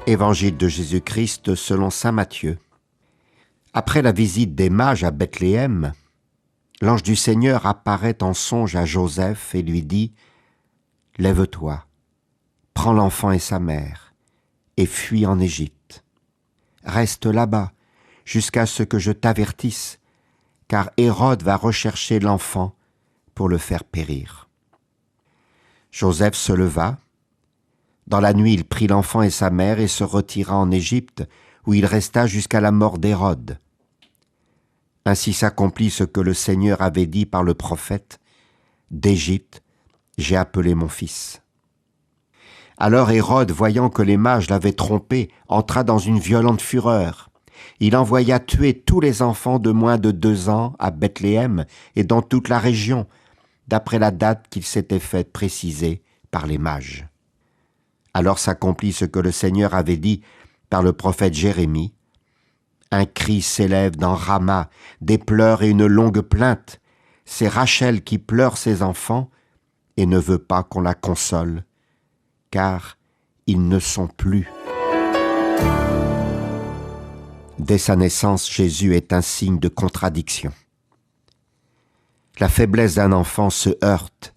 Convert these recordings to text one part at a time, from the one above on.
Évangile de Jésus-Christ selon saint Matthieu. Après la visite des mages à Bethléem, l'ange du Seigneur apparaît en songe à Joseph et lui dit « Lève-toi, prends l'enfant et sa mère, et fuis en Égypte. Reste là-bas jusqu'à ce que je t'avertisse, car Hérode va rechercher l'enfant pour le faire périr. » Joseph se leva. Dans la nuit, il prit l'enfant et sa mère et se retira en Égypte, où il resta jusqu'à la mort d'Hérode. Ainsi s'accomplit ce que le Seigneur avait dit par le prophète : « D'Égypte, j'ai appelé mon fils. » Alors Hérode, voyant que les mages l'avaient trompé, entra dans une violente fureur. Il envoya tuer tous les enfants de moins de 2 ans à Bethléem et dans toute la région, d'après la date qu'il s'était faite préciser par les mages. Alors s'accomplit ce que le Seigneur avait dit par le prophète Jérémie. Un cri s'élève dans Rama, des pleurs et une longue plainte. C'est Rachel qui pleure ses enfants et ne veut pas qu'on la console, car ils ne sont plus. Dès sa naissance, Jésus est un signe de contradiction. La faiblesse d'un enfant se heurte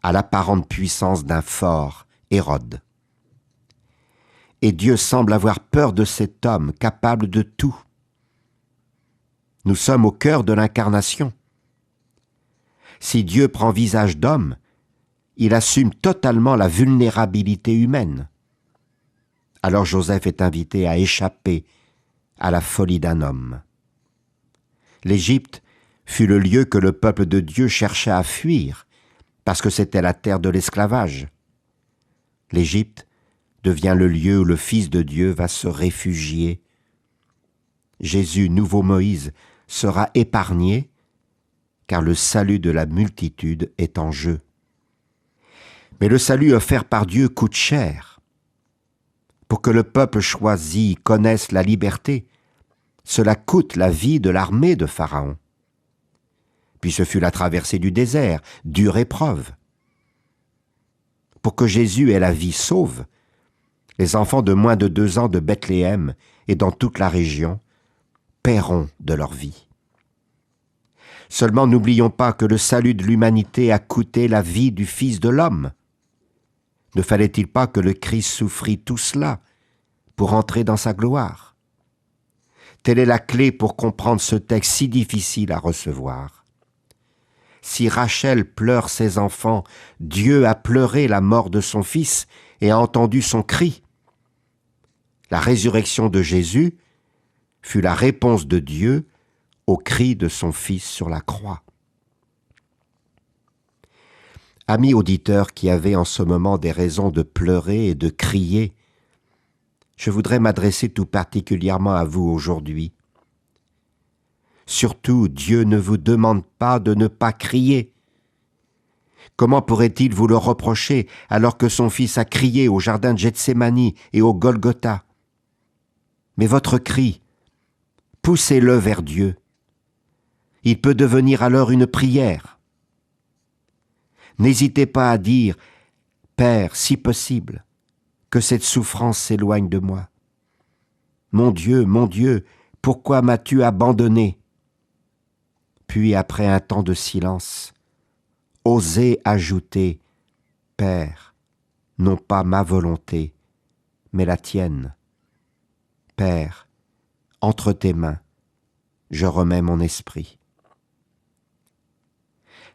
à l'apparente puissance d'un fort Hérode. Et Dieu semble avoir peur de cet homme capable de tout. Nous sommes au cœur de l'incarnation. Si Dieu prend visage d'homme, il assume totalement la vulnérabilité humaine. Alors Joseph est invité à échapper à la folie d'un homme. L'Égypte fut le lieu que le peuple de Dieu cherchait à fuir, parce que c'était la terre de l'esclavage. L'Égypte devient le lieu où le Fils de Dieu va se réfugier. Jésus, nouveau Moïse, sera épargné, car le salut de la multitude est en jeu. Mais le salut offert par Dieu coûte cher. Pour que le peuple choisi connaisse la liberté, cela coûte la vie de l'armée de Pharaon. Puis ce fut la traversée du désert, dure épreuve. Pour que Jésus ait la vie sauve, les enfants de moins de 2 ans de Bethléem et dans toute la région paieront de leur vie. Seulement n'oublions pas que le salut de l'humanité a coûté la vie du Fils de l'homme. Ne fallait-il pas que le Christ souffrit tout cela pour entrer dans sa gloire ? Telle est la clé pour comprendre ce texte si difficile à recevoir. Si Rachel pleure ses enfants, Dieu a pleuré la mort de son fils et a entendu son cri. La résurrection de Jésus fut la réponse de Dieu au cri de son Fils sur la croix. Amis auditeurs qui avez en ce moment des raisons de pleurer et de crier, je voudrais m'adresser tout particulièrement à vous aujourd'hui. Surtout, Dieu ne vous demande pas de ne pas crier. Comment pourrait-il vous le reprocher alors que son Fils a crié au jardin de Gethsémani et au Golgotha ? Mais votre cri, poussez-le vers Dieu. Il peut devenir alors une prière. N'hésitez pas à dire « Père, si possible, que cette souffrance s'éloigne de moi. Mon Dieu, pourquoi m'as-tu abandonné ?» Puis après un temps de silence, osez ajouter « Père, non pas ma volonté, mais la tienne. Père, entre tes mains, je remets mon esprit. »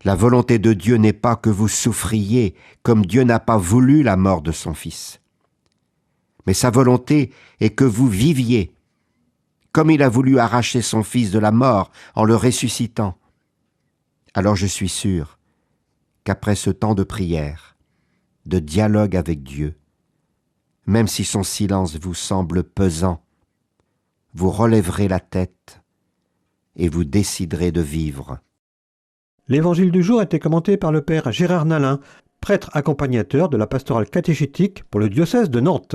La volonté de Dieu n'est pas que vous souffriez, comme Dieu n'a pas voulu la mort de son Fils. Mais sa volonté est que vous viviez, comme il a voulu arracher son Fils de la mort en le ressuscitant. Alors je suis sûr qu'après ce temps de prière, de dialogue avec Dieu, même si son silence vous semble pesant, vous relèverez la tête et vous déciderez de vivre. L'évangile du jour a été commenté par le père Gérard Nalin, prêtre accompagnateur de la pastorale catéchétique pour le diocèse de Nantes.